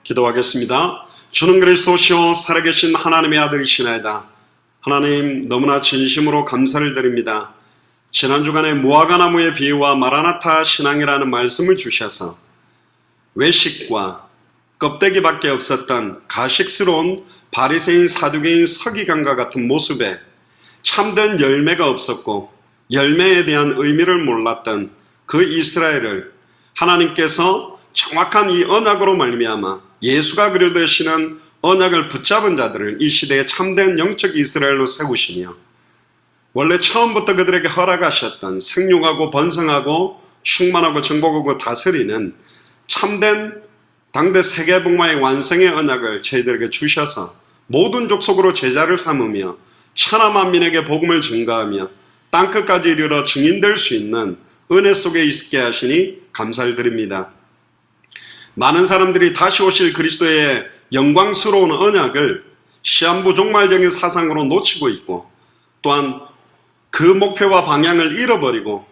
기도하겠습니다. 주는 그리스도시요 살아계신 하나님의 아들이시나이다. 하나님, 너무나 진심으로 감사를 드립니다. 지난 주간에 무화과나무의 비유와 마라나타 신앙이라는 말씀을 주셔서 외식과 껍데기밖에 없었던 가식스러운 바리새인 사두개인 서기관과 같은 모습에 참된 열매가 없었고 열매에 대한 의미를 몰랐던 그 이스라엘을 하나님께서 정확한 이 언약으로 말미암아 예수가 그려되시는 언약을 붙잡은 자들을 이 시대에 참된 영적 이스라엘로 세우시며 원래 처음부터 그들에게 허락하셨던 생육하고 번성하고 충만하고 정복하고 다스리는 참된 당대 세계복마의 완성의 언약을 저희들에게 주셔서 모든 족속으로 제자를 삼으며 천하만민에게 복음을 증거하며 땅끝까지 이르러 증인될 수 있는 은혜 속에 있게 하시니 감사를 드립니다. 많은 사람들이 다시 오실 그리스도의 영광스러운 언약을 시한부 종말적인 사상으로 놓치고 있고 또한 그 목표와 방향을 잃어버리고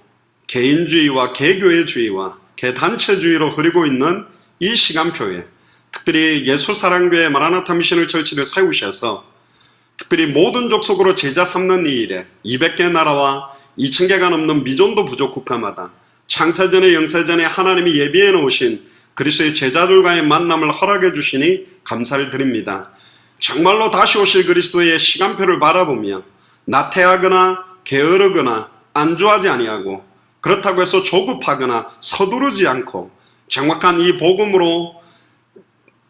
개인주의와 개교회주의와 개단체주의로 흐르고 있는 이 시간표에 특별히 예수사랑교회 마라나타 미션을 철치를 세우셔서 특별히 모든 족속으로 제자 삼는 이 일에 200개 나라와 2000개가 넘는 미존도 부족 국가마다 창세전에 영세전에 하나님이 예비해 놓으신 그리스도의 제자들과의 만남을 허락해 주시니 감사를 드립니다. 정말로 다시 오실 그리스도의 시간표를 바라보며 나태하거나 게으르거나 안주하지 아니하고 그렇다고 해서 조급하거나 서두르지 않고 정확한 이 복음으로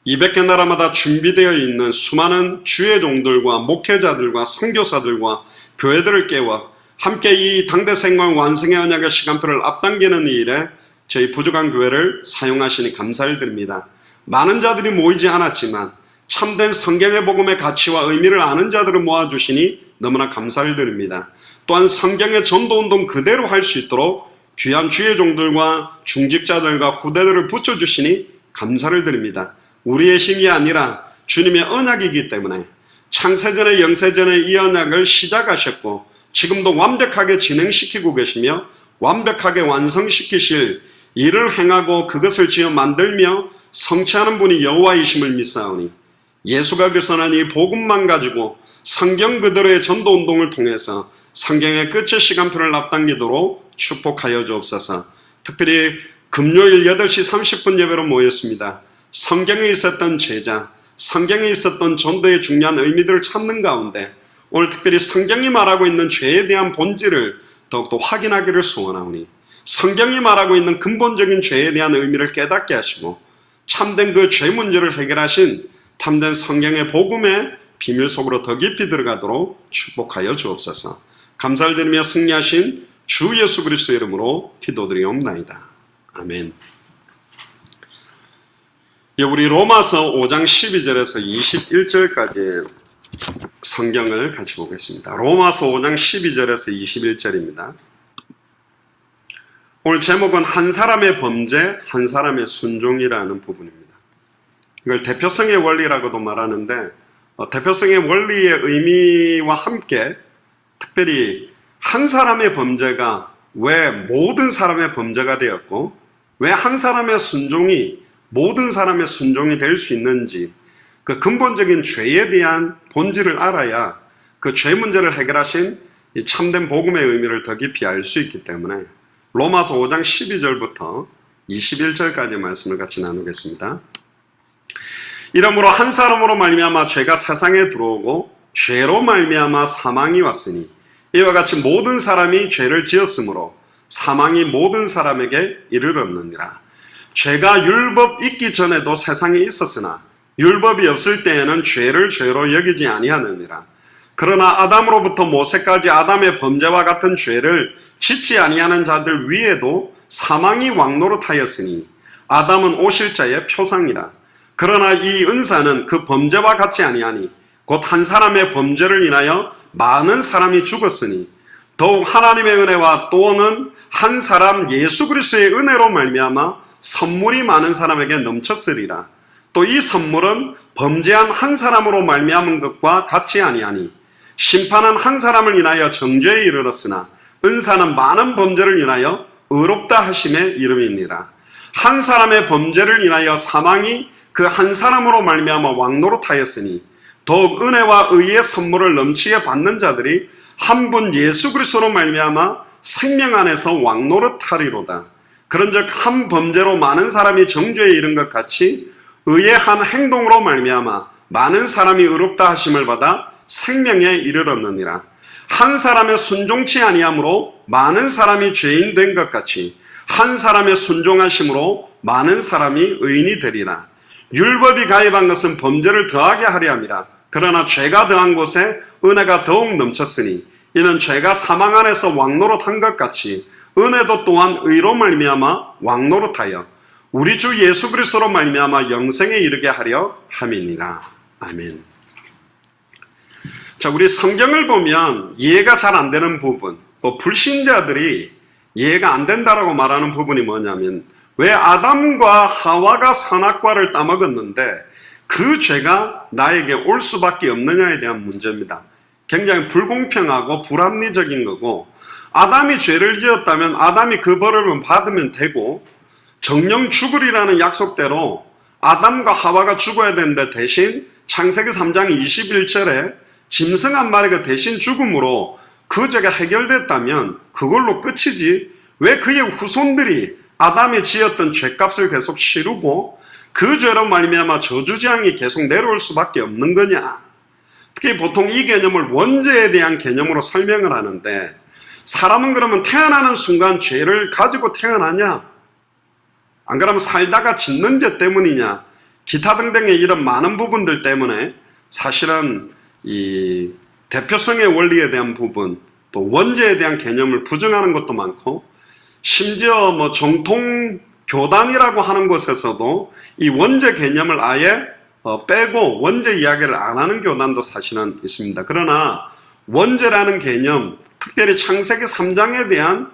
200개 나라마다 준비되어 있는 수많은 주의 종들과 목회자들과 선교사들과 교회들을 깨워 함께 이 당대 생명 완성의 언약의 시간표를 앞당기는 이 일에 저희 부족한 교회를 사용하시니 감사를 드립니다. 많은 자들이 모이지 않았지만 참된 성경의 복음의 가치와 의미를 아는 자들을 모아주시니 너무나 감사를 드립니다. 또한 성경의 전도운동 그대로 할 수 있도록 귀한 주의 종들과 중직자들과 후대들을 붙여주시니 감사를 드립니다. 우리의 힘이 아니라 주님의 언약이기 때문에 창세전에 영세전에 이 언약을 시작하셨고 지금도 완벽하게 진행시키고 계시며 완벽하게 완성시키실 일을 행하고 그것을 지어 만들며 성취하는 분이 여호와이심을 믿사오니 예수가 교선한 이 복음만 가지고 성경 그대로의 전도운동을 통해서 성경의 끝의 시간표를 앞당기도록 축복하여 주옵소서. 특별히 금요일 8시 30분 예배로 모였습니다. 성경에 있었던 제자, 성경에 있었던 전도의 중요한 의미들을 찾는 가운데 오늘 특별히 성경이 말하고 있는 죄에 대한 본질을 더욱더 확인하기를 소원하오니 성경이 말하고 있는 근본적인 죄에 대한 의미를 깨닫게 하시고 참된 그 죄 문제를 해결하신 참된 성경의 복음의 비밀 속으로 더 깊이 들어가도록 축복하여 주옵소서. 감사를 드리며 승리하신 주 예수 그리스도의 이름으로 기도드리옵나이다. 아멘. 우리 로마서 5장 12절에서 21절까지 성경을 같이 보겠습니다. 로마서 5장 12절에서 21절입니다. 오늘 제목은 한 사람의 범죄, 한 사람의 순종이라는 부분입니다. 이걸 대표성의 원리라고도 말하는데 대표성의 원리의 의미와 함께 특별히 한 사람의 범죄가 왜 모든 사람의 범죄가 되었고 왜 한 사람의 순종이 모든 사람의 순종이 될 수 있는지 그 근본적인 죄에 대한 본질을 알아야 그 죄 문제를 해결하신 이 참된 복음의 의미를 더 깊이 알 수 있기 때문에 로마서 5장 12절부터 21절까지 말씀을 같이 나누겠습니다. 이러므로 한 사람으로 말미암아 죄가 세상에 들어오고 죄로 말미암아 사망이 왔으니 이와 같이 모든 사람이 죄를 지었으므로 사망이 모든 사람에게 이르렀느니라. 죄가 율법 있기 전에도 세상에 있었으나 율법이 없을 때에는 죄를 죄로 여기지 아니하느니라. 그러나 아담으로부터 모세까지 아담의 범죄와 같은 죄를 짓지 아니하는 자들 위에도 사망이 왕노릇하였으니 아담은 오실 자의 표상이라. 그러나 이 은사는 그 범죄와 같지 아니하니 곧 한 사람의 범죄를 인하여 많은 사람이 죽었으니 더욱 하나님의 은혜와 또는 한 사람 예수 그리스도의 은혜로 말미암아 선물이 많은 사람에게 넘쳤으리라. 또 이 선물은 범죄한 한 사람으로 말미암은 것과 같지 아니하니 심판은 한 사람을 인하여 정죄에 이르렀으나 은사는 많은 범죄를 인하여 의롭다 하심에 이름이니라. 한 사람의 범죄를 인하여 사망이 그 한 사람으로 말미암아 왕노릇하였으니 더욱 은혜와 의의 선물을 넘치게 받는 자들이 한 분 예수 그리스도로 말미암아 생명 안에서 왕노릇하리로다. 그런즉 한 범죄로 많은 사람이 정죄에 이른 것 같이 의의 한 행동으로 말미암아 많은 사람이 의롭다 하심을 받아 생명에 이르렀느니라. 한 사람의 순종치 아니함으로 많은 사람이 죄인 된 것 같이 한 사람의 순종하심으로 많은 사람이 의인이 되리라. 율법이 가입한 것은 범죄를 더하게 하려 함이라. 그러나 죄가 더한 곳에 은혜가 더욱 넘쳤으니 이는 죄가 사망 안에서 왕노릇한 것 같이 은혜도 또한 의로 말미암아 왕노릇하여 우리 주 예수 그리스도로 말미암아 영생에 이르게 하려 함이니라. 아멘. 자, 우리 성경을 보면 이해가 잘 안 되는 부분, 또 불신자들이 이해가 안 된다라고 말하는 부분이 뭐냐면 왜 아담과 하와가 선악과를 따먹었는데 그 죄가 나에게 올 수밖에 없느냐에 대한 문제입니다. 굉장히 불공평하고 불합리적인 거고, 아담이 죄를 지었다면 아담이 그 벌을 받으면 되고 정령 죽으리라는 약속대로 아담과 하와가 죽어야 되는데 대신 창세기 3장 21절에 짐승 한 마리가 대신 죽음으로 그 죄가 해결됐다면 그걸로 끝이지 왜 그의 후손들이 아담이 지었던 죄값을 계속 치르고 그 죄로 말미암아 저주재앙이 계속 내려올 수밖에 없는 거냐. 특히 보통 이 개념을 원죄에 대한 개념으로 설명을 하는데, 사람은 그러면 태어나는 순간 죄를 가지고 태어나냐? 안 그러면 살다가 짓는 죄 때문이냐? 기타 등등의 이런 많은 부분들 때문에 사실은 이 대표성의 원리에 대한 부분, 또 원죄에 대한 개념을 부정하는 것도 많고, 심지어 뭐 정통 교단이라고 하는 곳에서도 이 원죄 개념을 아예 빼고 원죄 이야기를 안 하는 교단도 사실은 있습니다. 그러나 원죄라는 개념, 특별히 창세기 3장에 대한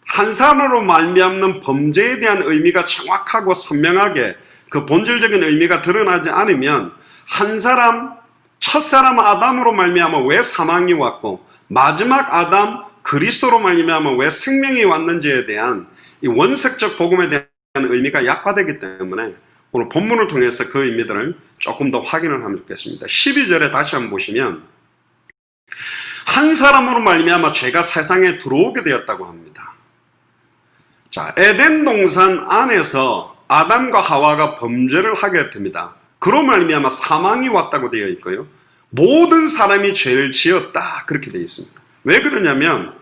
한 사람으로 말미암는 범죄에 대한 의미가 정확하고 선명하게 그 본질적인 의미가 드러나지 않으면 한 사람, 첫사람 아담으로 말미암아 왜 사망이 왔고 마지막 아담 그리스도로 말미암아 왜 생명이 왔는지에 대한 이 원색적 복음에 대한 의미가 약화되기 때문에 오늘 본문을 통해서 그 의미들을 조금 더 확인을 하면 좋겠습니다. 12절에 다시 한번 보시면 한 사람으로 말미암아 죄가 세상에 들어오게 되었다고 합니다. 자, 에덴 동산 안에서 아담과 하와가 범죄를 하게 됩니다. 그로 말미암아 사망이 왔다고 되어 있고요. 모든 사람이 죄를 지었다 그렇게 되어 있습니다. 왜 그러냐면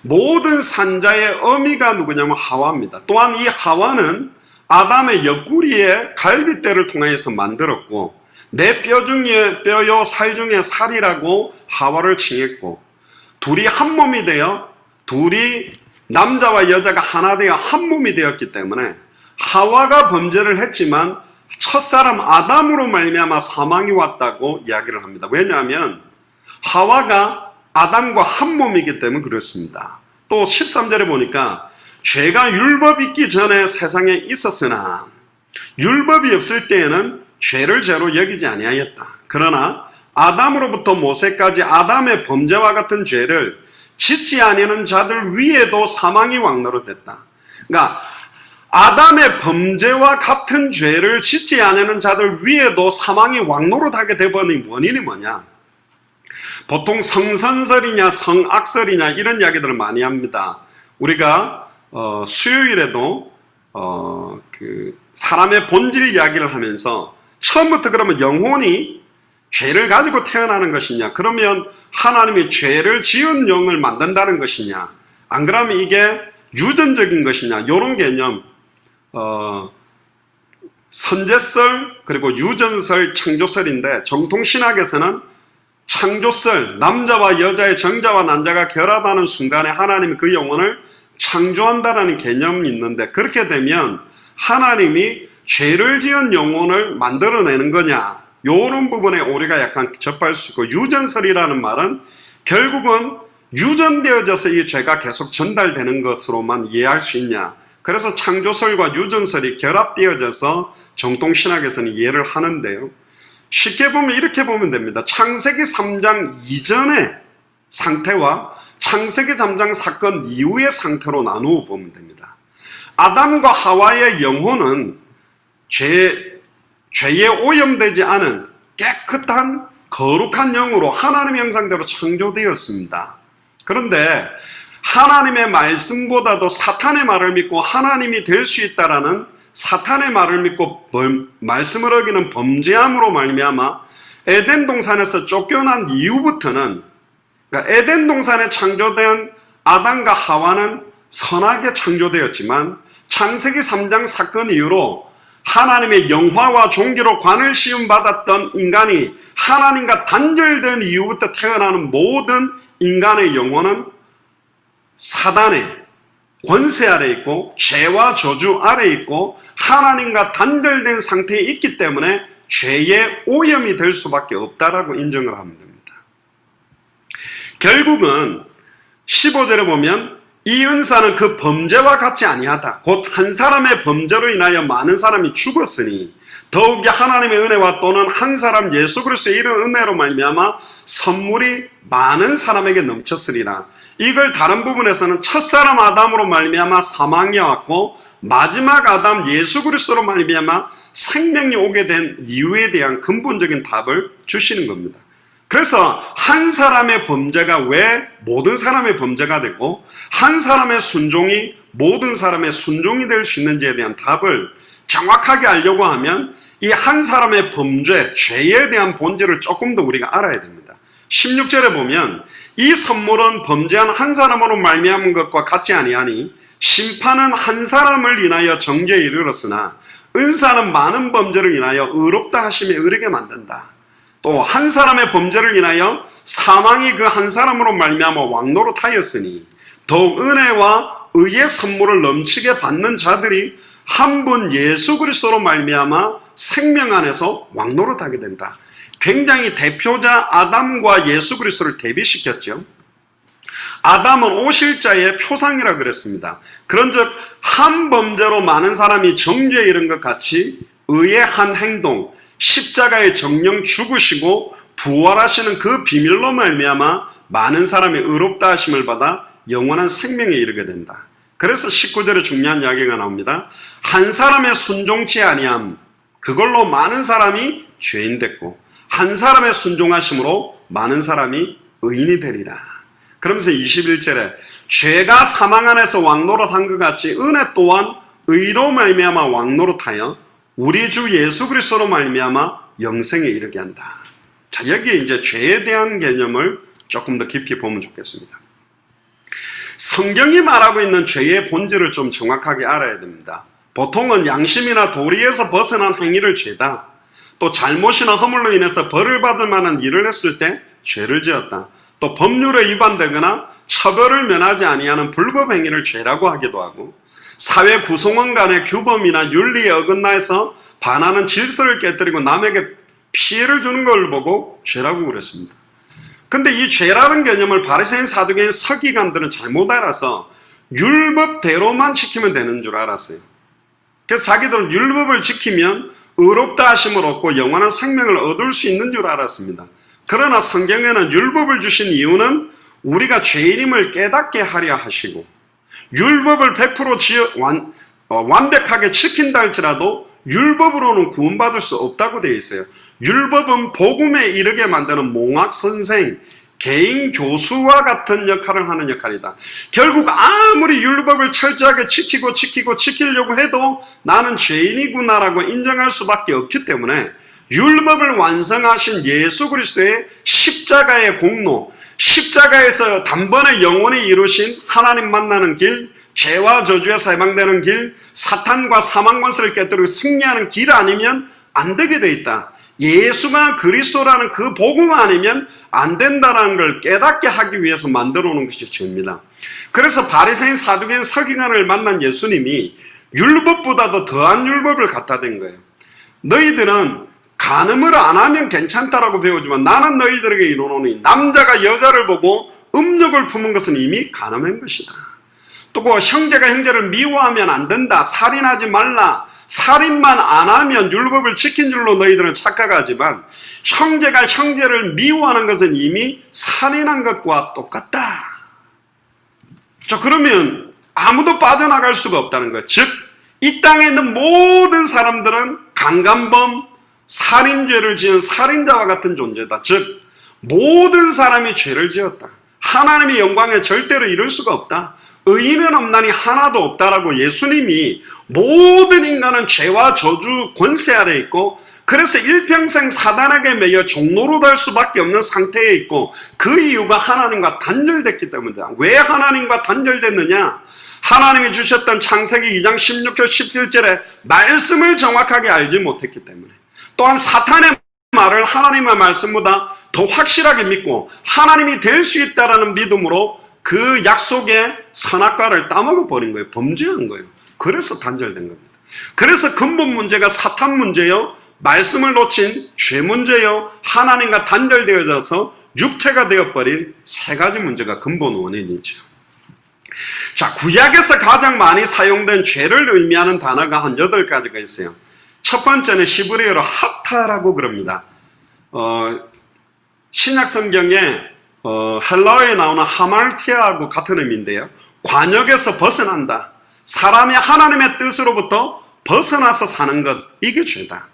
모든 산자의 어미가 누구냐면 하와입니다. 또한 이 하와는 아담의 옆구리에 갈빗대를 통해서 만들었고 내 뼈 중에 뼈요 살 중에 살이라고 하와를 칭했고 둘이 한 몸이 되어 둘이 남자와 여자가 하나 되어 한 몸이 되었기 때문에 하와가 범죄를 했지만 첫사람 아담으로 말미암아 사망이 왔다고 이야기를 합니다. 왜냐하면 하와가 아담과 한 몸이기 때문에 그렇습니다. 또 13절에 보니까 죄가 율법 있기 전에 세상에 있었으나 율법이 없을 때에는 죄를 죄로 여기지 아니하였다. 그러나 아담으로부터 모세까지 아담의 범죄와 같은 죄를 짓지 아니하는 자들 위에도 사망이 왕노릇했다. 그러니까 아담의 범죄와 같은 죄를 짓지 아니하는 자들 위에도 사망이 왕노릇하게 되버린 원인이 뭐냐? 보통 성선설이냐 성악설이냐 이런 이야기들을 많이 합니다. 우리가 수요일에도 그 사람의 본질 이야기를 하면서 처음부터 그러면 영혼이 죄를 가지고 태어나는 것이냐, 그러면 하나님이 죄를 지은 영을 만든다는 것이냐, 안 그러면 이게 유전적인 것이냐, 이런 개념, 선제설 그리고 유전설 창조설인데 정통신학에서는 창조설, 남자와 여자의 정자와 난자가 결합하는 순간에 하나님이 그 영혼을 창조한다는 개념이 있는데, 그렇게 되면 하나님이 죄를 지은 영혼을 만들어내는 거냐, 이런 부분에 우리가 약간 접할 수 있고, 유전설이라는 말은 결국은 유전되어져서 이 죄가 계속 전달되는 것으로만 이해할 수 있냐, 그래서 창조설과 유전설이 결합되어져서 정통신학에서는 이해를 하는데요. 쉽게 보면 이렇게 보면 됩니다. 창세기 3장 이전의 상태와 창세기 3장 사건 이후의 상태로 나누어 보면 됩니다. 아담과 하와의 영혼은 죄에 오염되지 않은 깨끗한 거룩한 영으로 하나님의 형상대로 창조되었습니다. 그런데 하나님의 말씀보다도 사탄의 말을 믿고 하나님이 될 수 있다라는 사탄의 말을 믿고 말씀을 어기는 범죄함으로 말미암아 에덴 동산에서 쫓겨난 이후부터는, 그러니까 에덴 동산에 창조된 아담과 하와는 선하게 창조되었지만 창세기 3장 사건 이후로 하나님의 영화와 종기로 관을 시험받았던 인간이 하나님과 단절된 이후부터 태어나는 모든 인간의 영혼은 사단의 권세 아래 있고 죄와 저주 아래 있고 하나님과 단절된 상태에 있기 때문에 죄의 오염이 될 수밖에 없다라고 인정을 하면 됩니다. 결국은 15절에 보면 이 은사는 그 범죄와 같이 아니하다. 곧 한 사람의 범죄로 인하여 많은 사람이 죽었으니 더욱이 하나님의 은혜와 또는 한 사람 예수 그리스도의 이런 은혜로 말미암아 선물이 많은 사람에게 넘쳤으리라. 이걸 다른 부분에서는 첫사람 아담으로 말미암아 사망이 왔고 마지막 아담 예수 그리스도로 말미암아 생명이 오게 된 이유에 대한 근본적인 답을 주시는 겁니다. 그래서 한 사람의 범죄가 왜 모든 사람의 범죄가 되고 한 사람의 순종이 모든 사람의 순종이 될 수 있는지에 대한 답을 정확하게 알려고 하면 이 한 사람의 범죄, 죄에 대한 본질을 조금 더 우리가 알아야 됩니다. 16절에 보면 이 선물은 범죄한 한 사람으로 말미암은 것과 같지 아니하니 심판은 한 사람을 인하여 정죄에 이르렀으나 은사는 많은 범죄를 인하여 의롭다 하심에 이르게 만든다. 또 한 사람의 범죄를 인하여 사망이 그 한 사람으로 말미암아 왕노릇하였으니 더욱 은혜와 의의 선물을 넘치게 받는 자들이 한 분 예수 그리스도로 말미암아 생명 안에서 왕노릇하게 된다. 굉장히 대표자 아담과 예수 그리스도를 대비시켰죠. 아담은 오실자의 표상이라 그랬습니다. 그런즉 한 범죄로 많은 사람이 정죄에 이른 것 같이 의의 한 행동, 십자가의 정령 죽으시고 부활하시는 그 비밀로 말미암아 많은 사람이 의롭다 하심을 받아 영원한 생명에 이르게 된다. 그래서 19절에 중요한 이야기가 나옵니다. 한 사람의 순종치 아니함, 그걸로 많은 사람이 죄인 됐고 한 사람의 순종하심으로 많은 사람이 의인이 되리라. 그러면서 21절에 죄가 사망 안에서 왕노릇한 것 같이 은혜 또한 의로 말미암아 왕노릇하여 우리 주 예수 그리스도로 말미암아 영생에 이르게 한다. 자, 여기에 이제 죄에 대한 개념을 조금 더 깊이 보면 좋겠습니다. 성경이 말하고 있는 죄의 본질을 좀 정확하게 알아야 됩니다. 보통은 양심이나 도리에서 벗어난 행위를 죄다. 또 잘못이나 허물로 인해서 벌을 받을 만한 일을 했을 때 죄를 지었다. 또 법률에 위반되거나 처벌을 면하지 아니하는 불법 행위를 죄라고 하기도 하고 사회 구성원 간의 규범이나 윤리에 어긋나서 반하는 질서를 깨뜨리고 남에게 피해를 주는 걸 보고 죄라고 그랬습니다. 근데 이 죄라는 개념을 바리새인, 사두개인, 서기관들은 잘못 알아서 율법대로만 지키면 되는 줄 알았어요. 그래서 자기들은 율법을 지키면 의롭다 하심을 얻고 영원한 생명을 얻을 수 있는 줄 알았습니다. 그러나 성경에는 율법을 주신 이유는 우리가 죄인임을 깨닫게 하려 하시고 율법을 100% 완벽하게 지킨다 할지라도 율법으로는 구원받을 수 없다고 되어 있어요. 율법은 복음에 이르게 만드는 몽학선생, 개인 교수와 같은 역할을 하는 역할이다. 결국 아무리 율법을 철저하게 지키려고 해도 나는 죄인이구나라고 인정할 수밖에 없기 때문에 율법을 완성하신 예수 그리스도의 십자가의 공로, 십자가에서 단번에 영원히 이루신 하나님 만나는 길, 죄와 저주에서 해방되는 길, 사탄과 사망 권세를 깨뜨리고 승리하는 길 아니면 안 되게 돼 있다. 예수가 그리스도라는 그 복음 아니면 안 된다는 걸 깨닫게 하기 위해서 만들어 놓은 것이 죄입니다. 그래서 바리새인, 사두개인, 서기관을 만난 예수님이 율법보다도 더한 율법을 갖다 댄 거예요. 너희들은 간음을 안 하면 괜찮다라고 배우지만 나는 너희들에게 이르노니 남자가 여자를 보고 음욕을 품은 것은 이미 간음한 것이다. 또 뭐 형제가 형제를 미워하면 안 된다. 살인하지 말라. 살인만 안 하면 율법을 지킨 줄로 너희들은 착각하지만 형제가 형제를 미워하는 것은 이미 살인한 것과 똑같다. 자, 그러면 아무도 빠져나갈 수가 없다는 거예요. 즉 이 땅에 있는 모든 사람들은 강간범, 살인죄를 지은 살인자와 같은 존재다. 즉 모든 사람이 죄를 지었다. 하나님의 영광에 절대로 이룰 수가 없다. 의인은 없나니 하나도 없다라고 예수님이 모든 인간은 죄와 저주 권세 아래 있고 그래서 일평생 사단에게 매여 종로로 될 수밖에 없는 상태에 있고 그 이유가 하나님과 단절됐기 때문이다. 왜 하나님과 단절됐느냐? 하나님이 주셨던 창세기 2장 16절 17절에 말씀을 정확하게 알지 못했기 때문에 또한 사탄의 말을 하나님의 말씀보다 더 확실하게 믿고 하나님이 될 수 있다라는 믿음으로 그 약속의 선악과를 따먹어 버린 거예요. 범죄한 거예요. 그래서 단절된 겁니다. 그래서 근본 문제가 사탄 문제요, 말씀을 놓친 죄 문제요, 하나님과 단절되어져서 육체가 되어버린 세 가지 문제가 근본 원인이죠. 자, 구약에서 가장 많이 사용된 죄를 의미하는 단어가 한 8가지가 있어요. 첫 번째는 히브리어로 하타라고 그럽니다. 신약 성경에 헬라어에 나오는 하말티아하고 같은 의미인데요. 관역에서 벗어난다. 사람이 하나님의 뜻으로부터 벗어나서 사는 것, 이게 죄다.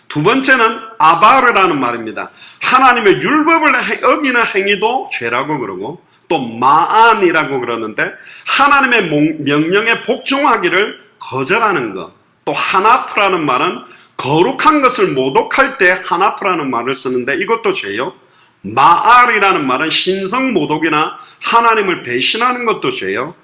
두 번째는 아바르라는 말입니다. 하나님의 율법을 어기는 행위도 죄라고 그러고 또 마안이라고 그러는데 하나님의 명령에 복종하기를 거절하는 것. 또 하나프라는 말은 거룩한 것을 모독할 때 하나프라는 말을 쓰는데 이것도 죄요. 마알이라는 말은 신성 모독이나 하나님을 배신하는 것도 죄요.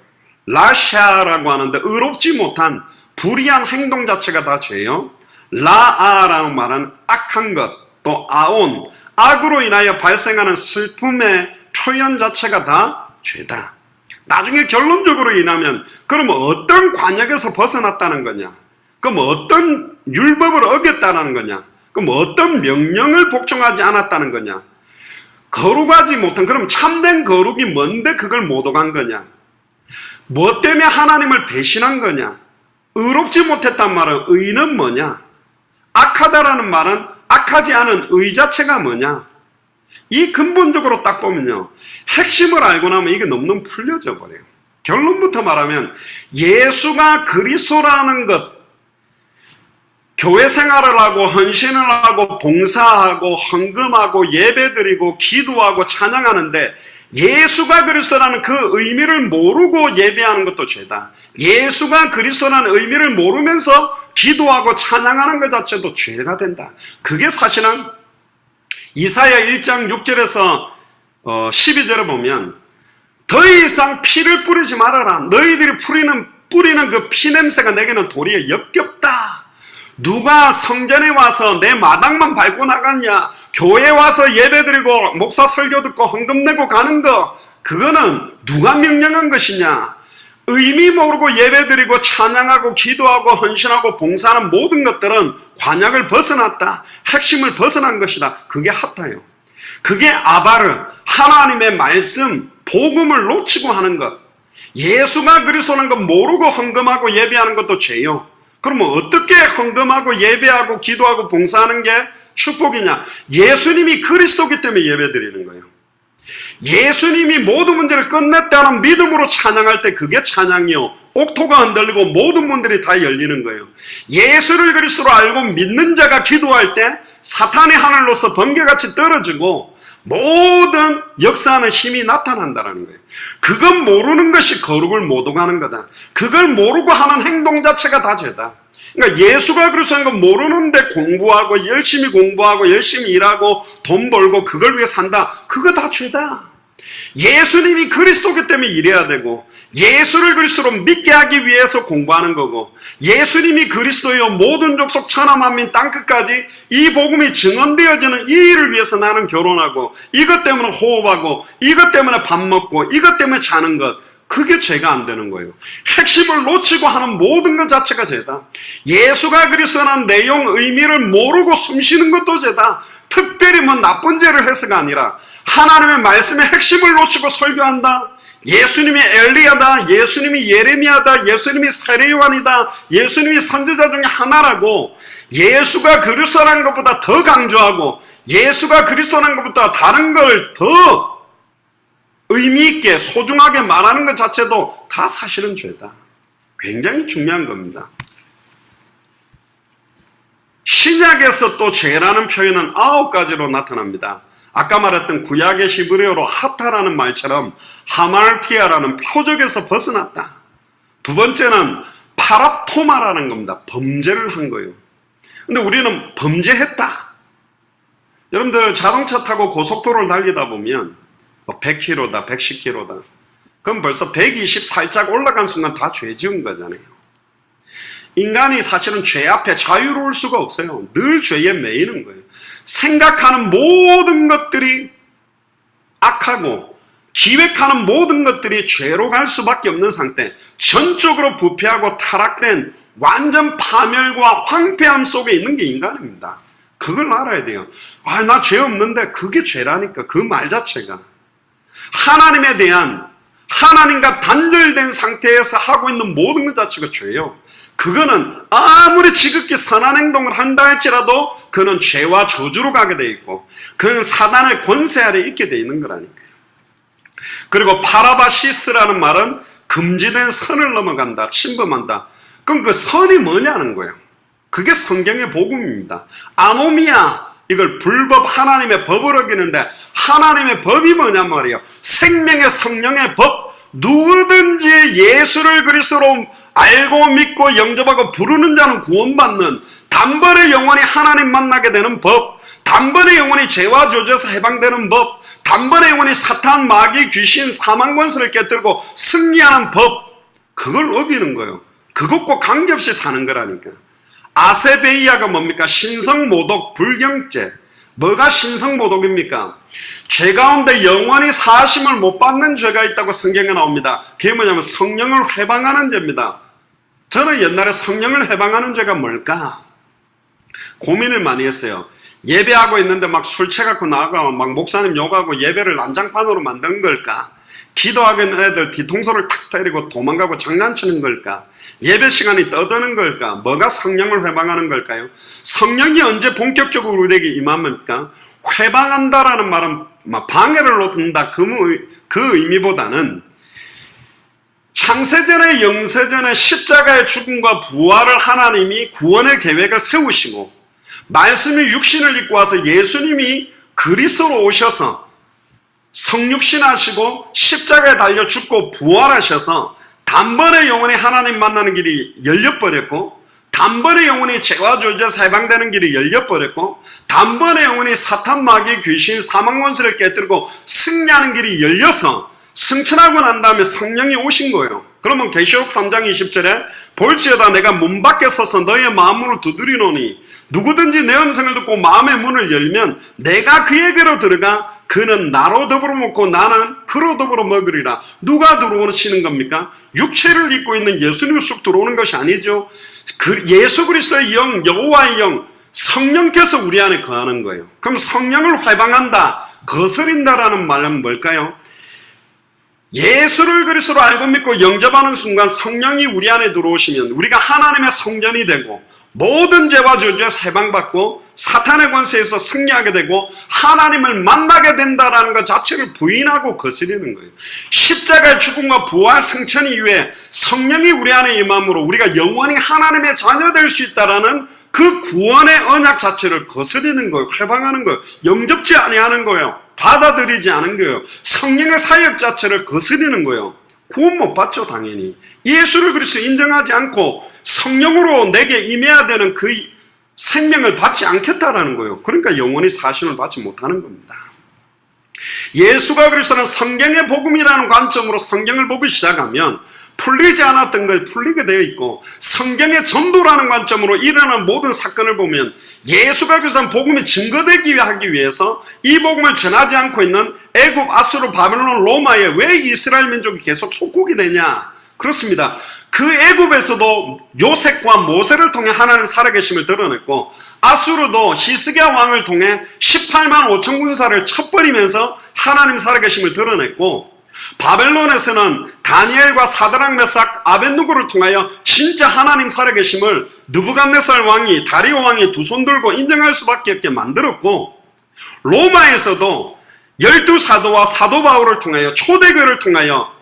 라샤라고 하는데 의롭지 못한 불의한 행동 자체가 다 죄요. 라아라는 말은 악한 것, 또 아온, 악으로 인하여 발생하는 슬픔의 표현 자체가 다 죄다. 나중에 결론적으로 인하면 그러면 어떤 관역에서 벗어났다는 거냐? 그럼 어떤 율법을 어겼다는 거냐? 그럼 어떤 명령을 복종하지 않았다는 거냐? 거룩하지 못한, 그럼 참된 거룩이 뭔데 그걸 모독한 거냐? 뭐 때문에 하나님을 배신한 거냐? 의롭지 못했단 말은 의는 뭐냐? 악하다라는 말은 악하지 않은 의 자체가 뭐냐? 이 근본적으로 딱 보면요, 핵심을 알고 나면 이게 너무너무 풀려져 버려요. 결론부터 말하면 예수가 그리스도라는 것, 교회 생활을 하고 헌신을 하고 봉사하고 헌금하고 예배드리고 기도하고 찬양하는데 예수가 그리스도라는 그 의미를 모르고 예배하는 것도 죄다. 예수가 그리스도라는 의미를 모르면서 기도하고 찬양하는 것 자체도 죄가 된다. 그게 사실은 이사야 1장 6절에서 12절에 보면 더 이상 피를 뿌리지 말아라. 너희들이 뿌리는 그 피냄새가 내게는 도리에 역겹다. 누가 성전에 와서 내 마당만 밟고 나갔냐? 교회에 와서 예배드리고 목사 설교 듣고 헌금 내고 가는 거, 그거는 누가 명령한 것이냐? 의미 모르고 예배드리고 찬양하고 기도하고 헌신하고 봉사하는 모든 것들은 관약을 벗어났다. 핵심을 벗어난 것이다. 그게 하타요. 그게 아바르, 하나님의 말씀, 복음을 놓치고 하는 것. 예수가 그리스도라는 거 모르고 헌금하고 예배하는 것도 죄요. 그러면 어떻게 헌금하고 예배하고 기도하고 봉사하는 게 축복이냐? 예수님이 그리스도기 때문에 예배드리는 거예요. 예수님이 모든 문제를 끝냈다는 믿음으로 찬양할 때 그게 찬양이요. 옥토가 흔들리고 모든 문들이 다 열리는 거예요. 예수를 그리스도로 알고 믿는 자가 기도할 때 사탄의 하늘로서 번개같이 떨어지고 모든 역사하는 힘이 나타난다는 거예요. 그건 모르는 것이 거룩을 모독하는 거다. 그걸 모르고 하는 행동 자체가 다 죄다. 그러니까 예수가 그리스도인 건 모르는데 공부하고 열심히 공부하고 열심히 일하고 돈 벌고 그걸 위해 산다. 그거 다 죄다. 예수님이 그리스도기 때문에 일해야 되고 예수를 그리스도로 믿게 하기 위해서 공부하는 거고 예수님이 그리스도요 모든 족속 천하 만민 땅끝까지 이 복음이 증언되어지는 이 일을 위해서 나는 결혼하고 이것 때문에 호흡하고 이것 때문에 밥 먹고 이것 때문에 자는 것, 그게 죄가 안 되는 거예요. 핵심을 놓치고 하는 모든 것 자체가 죄다. 예수가 그리스도라는 내용 의미를 모르고 숨쉬는 것도 죄다. 특별히 뭐 나쁜 죄를 해서가 아니라 하나님의 말씀의 핵심을 놓치고 설교한다. 예수님이 엘리야다, 예수님이 예레미야다, 예수님이 세례요한이다, 예수님이 선지자 중에 하나라고 예수가 그리스도라는 것보다 더 강조하고 예수가 그리스도라는 것보다 다른 걸 더 의미 있게 소중하게 말하는 것 자체도 다 사실은 죄다. 굉장히 중요한 겁니다. 신약에서 또 죄라는 표현은 9가지로 나타납니다. 아까 말했던 구약의 히브리어로 하타라는 말처럼 하말티아라는 표적에서 벗어났다. 두 번째는 파랍토마라는 겁니다. 범죄를 한 거예요. 근데 우리는 범죄했다. 여러분들 자동차 타고 고속도로를 달리다 보면 100km다, 110km다. 그럼 벌써 120 살짝 올라간 순간 다 죄 지은 거잖아요. 인간이 사실은 죄 앞에 자유로울 수가 없어요. 늘 죄에 매이는 거예요. 생각하는 모든 것들이 악하고 기획하는 모든 것들이 죄로 갈 수밖에 없는 상태, 전적으로 부패하고 타락된 완전 파멸과 황폐함 속에 있는 게 인간입니다. 그걸 알아야 돼요. 아, 나 죄 없는데 그게 죄라니까. 그 말 자체가 하나님에 대한, 하나님과 단절된 상태에서 하고 있는 모든 것 자체가 죄예요. 그거는 아무리 지극히 선한 행동을 한다 할지라도 그는 죄와 저주로 가게 돼 있고 그는 사단의 권세 아래 있게 돼 있는 거라니까요. 그리고 파라바시스라는 말은 금지된 선을 넘어간다, 침범한다. 그럼 그 선이 뭐냐는 거예요. 그게 성경의 복음입니다. 아노미아, 이걸 불법 하나님의 법을 어기는데 하나님의 법이 뭐냔 말이에요. 생명의 성령의 법. 누구든지 예수를 그리스도로 알고 믿고 영접하고 부르는 자는 구원받는, 단번에 영원히 하나님 만나게 되는 법, 단번에 영원히 죄와 저주에서 해방되는 법, 단번에 영원히 사탄, 마귀, 귀신, 사망 권세를 깨뜨리고 승리하는 법, 그걸 어기는 거예요. 그것과 관계없이 사는 거라니까. 아세베이아가 뭡니까? 신성모독, 불경죄. 뭐가 신성모독입니까? 죄 가운데 영원히 사하심을 못 받는 죄가 있다고 성경에 나옵니다. 그게 뭐냐면 성령을 회방하는 죄입니다. 저는 옛날에 성령을 회방하는 죄가 뭘까? 고민을 많이 했어요. 예배하고 있는데 막 술 취해갖고 나가고 막 목사님 욕하고 예배를 난장판으로 만든 걸까? 기도하고 있는 애들 뒤통수를 탁 때리고 도망가고 장난치는 걸까? 예배 시간이 떠드는 걸까? 뭐가 성령을 회방하는 걸까요? 성령이 언제 본격적으로 우리에게 임합니까? 회방한다라는 말은 방해를 놓는다 그 의미보다는 창세전에 영세전에 십자가의 죽음과 부활을 하나님이 구원의 계획을 세우시고 말씀이 육신을 입고 와서 예수님이 그리스도로 오셔서 성육신하시고 십자가에 달려 죽고 부활하셔서 단번에 영원히 하나님 만나는 길이 열려버렸고 단번에 영원히 죄와 저주에서 해방되는 길이 열려버렸고 단번에 영원히 사탄, 마귀, 귀신, 사망 권세를 깨뜨리고 승리하는 길이 열려서 승천하고 난 다음에 성령이 오신 거예요. 그러면 계시록 3장 20절에 볼지어다 내가 문 밖에 서서 너의 마음문을 두드리노니 누구든지 내 음성을 듣고 마음의 문을 열면 내가 그에게로 들어가 그는 나로 더불어 먹고 나는 그로 더불어 먹으리라. 누가 들어오시는 겁니까? 육체를 입고 있는 예수님이 쑥 들어오는 것이 아니죠. 예수 그리스도의 영, 여호와의 영, 성령께서 우리 안에 거하는 거예요. 그럼 성령을 회방한다, 거스린다라는 말은 뭘까요? 예수를 그리스도로 알고 믿고 영접하는 순간 성령이 우리 안에 들어오시면 우리가 하나님의 성전이 되고 모든 죄와 저주에서 해방받고 사탄의 권세에서 승리하게 되고 하나님을 만나게 된다는 것 자체를 부인하고 거스리는 거예요. 십자가의 죽음과 부활 승천 이후에 성령이 우리 안에 임함으로 우리가 영원히 하나님의 자녀 될 수 있다는 그 구원의 언약 자체를 거스리는 거예요. 회방하는 거예요. 영접지 아니하는 거예요. 받아들이지 않은 거예요. 성령의 사역 자체를 거스리는 거예요. 구원 못 받죠, 당연히. 예수를 그리스도 인정하지 않고 성령으로 내게 임해야 되는 그 생명을 받지 않겠다라는 거예요. 그러니까 영원히 사심을 받지 못하는 겁니다. 예수가 그리스도는 성경의 복음이라는 관점으로 성경을 보기 시작하면 풀리지 않았던 걸 풀리게 되어 있고 성경의 전도라는 관점으로 일어나는 모든 사건을 보면 예수가 그리스도는 복음이 증거되기 하기 위해서 이 복음을 전하지 않고 있는 애굽, 아수르, 바벨론, 로마에 왜 이스라엘 민족이 계속 속국이 되냐? 그렇습니다. 그 애굽에서도 요셉과 모세를 통해 하나님 살아계심을 드러냈고 아수르도 히스기야 왕을 통해 18만 5천 군사를 쳐버리면서 하나님 살아계심을 드러냈고 바벨론에서는 다니엘과 사드락, 메삭, 아벳누고를 통하여 진짜 하나님 살아계심을 느부갓네살 왕이, 다리오 왕이 두 손 들고 인정할 수밖에 없게 만들었고 로마에서도 12사도와 사도 바울을 통하여 초대교회를 통하여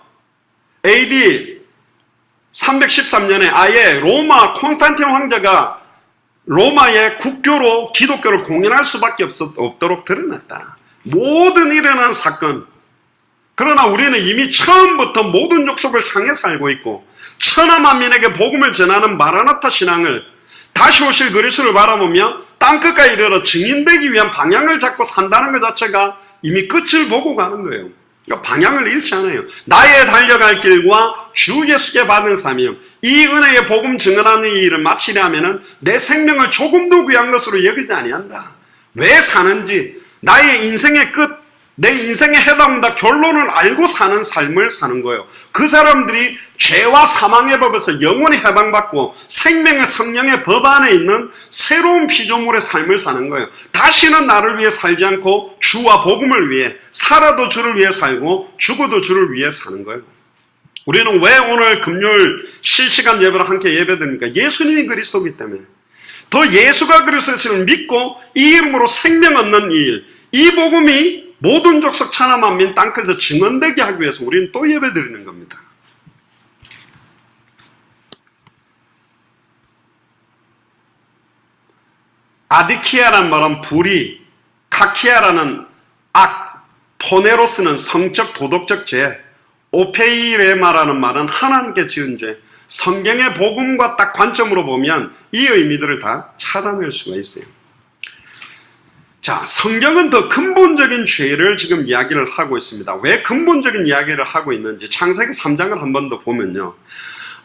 AD 313년에 아예 로마 콘스탄틴 황제가 로마의 국교로 기독교를 공인할 수밖에 없도록 드러났다. 모든 일어난 사건. 그러나 우리는 이미 처음부터 모든 족속을 향해 살고 있고 천하 만민에게 복음을 전하는 마라나타 신앙을 다시 오실 그리스도를 바라보며 땅끝까지 이르러 증인되기 위한 방향을 잡고 산다는 것 자체가 이미 끝을 보고 가는 거예요. 그러니까 방향을 잃지 않아요. 나의 달려갈 길과 주 예수께 받은 사명, 이 은혜의 복음 증언하는 이 일을 마치려면 내 생명을 조금도 귀한 것으로 여기지 아니한다. 왜 사는지, 나의 인생의 끝, 내 인생에 해당한다 결론을 알고 사는 삶을 사는 거예요. 그 사람들이 죄와 사망의 법에서 영원히 해방받고 생명의 성령의 법 안에 있는 새로운 피조물의 삶을 사는 거예요. 다시는 나를 위해 살지 않고 주와 복음을 위해, 살아도 주를 위해 살고 죽어도 주를 위해 사는 거예요. 우리는 왜 오늘 금요일 실시간 예배를 함께 예배드립니까? 예수님이 그리스도이기 때문에. 더 예수가 그리스도를 믿고 이 이름으로 생명 얻는 일, 이 복음이 모든 족속 천하 만민 땅끝에서 증언되게 하기 위해서 우리는 또 예배드리는 겁니다. 아디키아라는 말은 불의, 카키아라는 악, 포네로스는 성적 도덕적 죄, 오페이레마라는 말은 하나님께 지은 죄. 성경의 복음과 딱 관점으로 보면 이 의미들을 다 찾아낼 수가 있어요. 자, 성경은 더 근본적인 죄를 지금 이야기를 하고 있습니다. 왜 근본적인 이야기를 하고 있는지 창세기 3장을 한 번 더 보면요.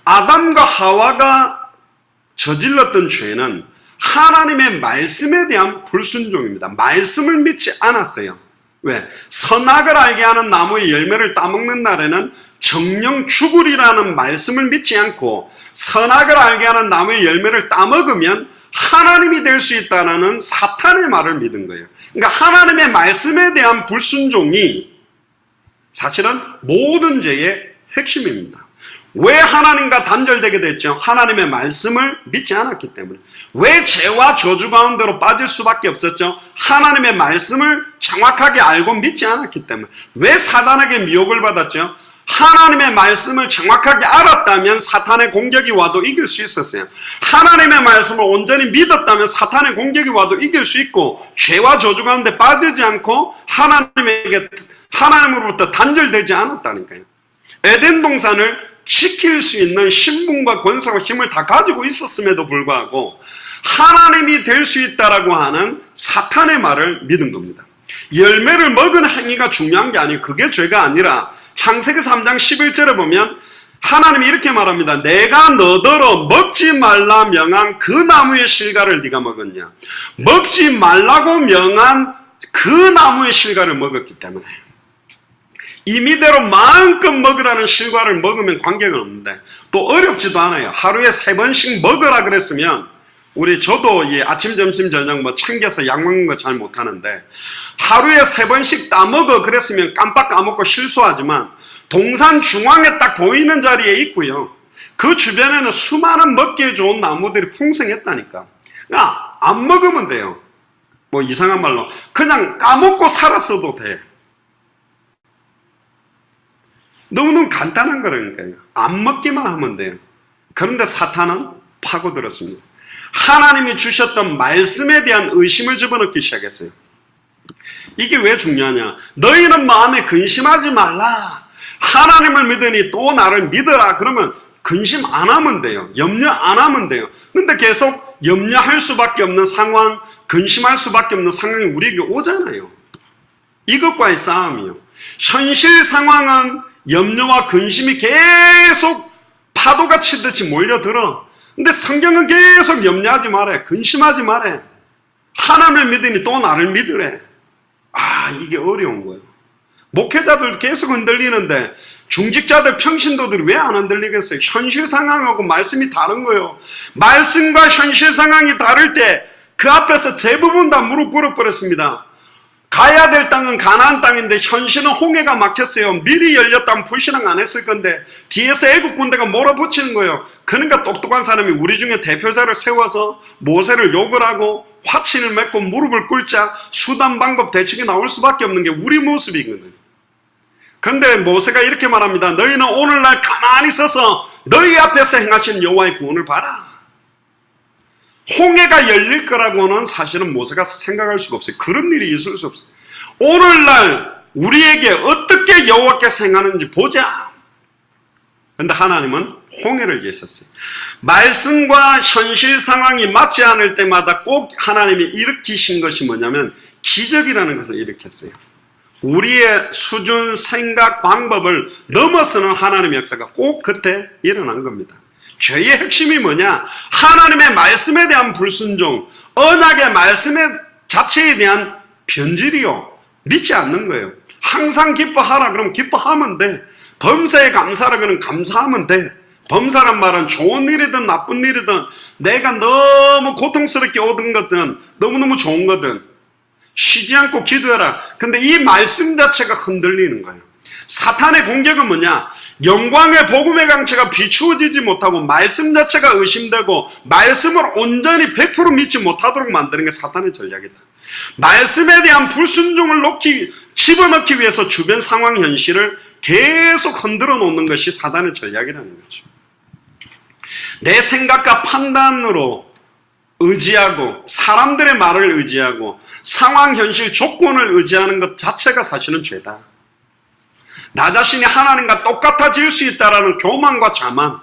아담과 하와가 저질렀던 죄는 하나님의 말씀에 대한 불순종입니다. 말씀을 믿지 않았어요. 왜? 선악을 알게 하는 나무의 열매를 따먹는 날에는 정령 죽으리라는 말씀을 믿지 않고 선악을 알게 하는 나무의 열매를 따먹으면 하나님이 될 수 있다는 사탄의 말을 믿은 거예요. 그러니까 하나님의 말씀에 대한 불순종이 사실은 모든 죄의 핵심입니다. 왜 하나님과 단절되게 됐죠? 하나님의 말씀을 믿지 않았기 때문에. 왜 죄와 저주 가운데로 빠질 수밖에 없었죠? 하나님의 말씀을 정확하게 알고 믿지 않았기 때문에. 왜 사단에게 미혹을 받았죠? 하나님의 말씀을 정확하게 알았다면 사탄의 공격이 와도 이길 수 있었어요. 하나님의 말씀을 온전히 믿었다면 사탄의 공격이 와도 이길 수 있고 죄와 저주 가운데 빠지지 않고 하나님으로부터 단절되지 않았다니까요. 에덴 동산을 지킬 수 있는 신분과 권세와 힘을 다 가지고 있었음에도 불구하고 하나님이 될 수 있다라고 하는 사탄의 말을 믿은 겁니다. 열매를 먹은 행위가 중요한 게 아니에요. 그게 죄가 아니라 창세기 3장 11절에 보면 하나님이 이렇게 말합니다. 내가 너더러 먹지 말라 명한 그 나무의 실과를 네가 먹었냐. 먹지 말라고 명한 그 나무의 실과를 먹었기 때문에 임의대로 마음껏 먹으라는 실과를 먹으면 관계가 없는데 또 어렵지도 않아요. 하루에 3번씩 먹으라 그랬으면 저도 아침, 점심, 저녁 챙겨서 약 먹는 거 잘 못하는데 하루에 3번씩 따먹어 그랬으면 깜빡 까먹고 실수하지만 동산 중앙에 딱 보이는 자리에 있고요. 그 주변에는 수많은 먹기에 좋은 나무들이 풍성했다니까. 그러니까 안 먹으면 돼요. 이상한 말로 그냥 까먹고 살았어도 돼. 너무너무 간단한 거라니까요. 안 먹기만 하면 돼요. 그런데 사탄은 파고들었습니다. 하나님이 주셨던 말씀에 대한 의심을 집어넣기 시작했어요. 이게 왜 중요하냐? 너희는 마음에 근심하지 말라. 하나님을 믿으니 또 나를 믿어라. 그러면 근심 안 하면 돼요. 염려 안 하면 돼요. 근데 계속 염려할 수밖에 없는 상황, 근심할 수밖에 없는 상황이 우리에게 오잖아요. 이것과의 싸움이요. 현실 상황은 염려와 근심이 계속 파도가 치듯이 몰려들어. 근데 성경은 계속 염려하지 말래. 근심하지 말래. 하나님을 믿으니 또 나를 믿으래. 이게 어려운 거예요. 목회자들 계속 흔들리는데 중직자들, 평신도들이 왜 안 흔들리겠어요? 현실 상황하고 말씀이 다른 거예요. 말씀과 현실 상황이 다를 때 그 앞에서 대부분 다 무릎 꿇어버렸습니다. 가야 될 땅은 가나안 땅인데 현실은 홍해가 막혔어요. 미리 열렸다면 불신앙 안 했을 건데 뒤에서 애국 군대가 몰아붙이는 거예요. 그러니까 똑똑한 사람이 우리 중에 대표자를 세워서 모세를 욕을 하고 화친을 맺고 무릎을 꿇자 수단 방법 대책이 나올 수밖에 없는 게 우리 모습이거든. 근데 모세가 이렇게 말합니다. 너희는 오늘날 가만히 서서 너희 앞에서 행하신 여호와의 구원을 봐라. 홍해가 열릴 거라고는 사실은 모세가 생각할 수가 없어요. 그런 일이 있을 수 없어요. 오늘날 우리에게 어떻게 여호와께서 행하는지 보자. 그런데 하나님은 홍해를 예셨어요. 말씀과 현실 상황이 맞지 않을 때마다 꼭 하나님이 일으키신 것이 뭐냐면 기적이라는 것을 일으켰어요. 우리의 수준, 생각, 방법을 넘어서는 하나님의 역사가 꼭 그때 일어난 겁니다. 죄의 핵심이 뭐냐? 하나님의 말씀에 대한 불순종, 언약의 말씀의 자체에 대한 변질이요. 믿지 않는 거예요. 항상 기뻐하라 그러면 기뻐하면 돼. 범사에 감사하라 그러면 감사하면 돼. 범사란 말은 좋은 일이든 나쁜 일이든 내가 너무 고통스럽게 얻은 것든 너무너무 좋은 거든 쉬지 않고 기도해라. 근데 이 말씀 자체가 흔들리는 거예요. 사탄의 공격은 뭐냐? 영광의 복음의 강체가 비추어지지 못하고 말씀 자체가 의심되고 말씀을 온전히 100% 믿지 못하도록 만드는 게 사탄의 전략이다. 말씀에 대한 불순종을 집어넣기 위해서 주변 상황 현실을 계속 흔들어 놓는 것이 사탄의 전략이라는 거죠. 내 생각과 판단으로 의지하고 사람들의 말을 의지하고 상황, 현실, 조건을 의지하는 것 자체가 사실은 죄다. 나 자신이 하나님과 똑같아질 수 있다라는 교만과 자만,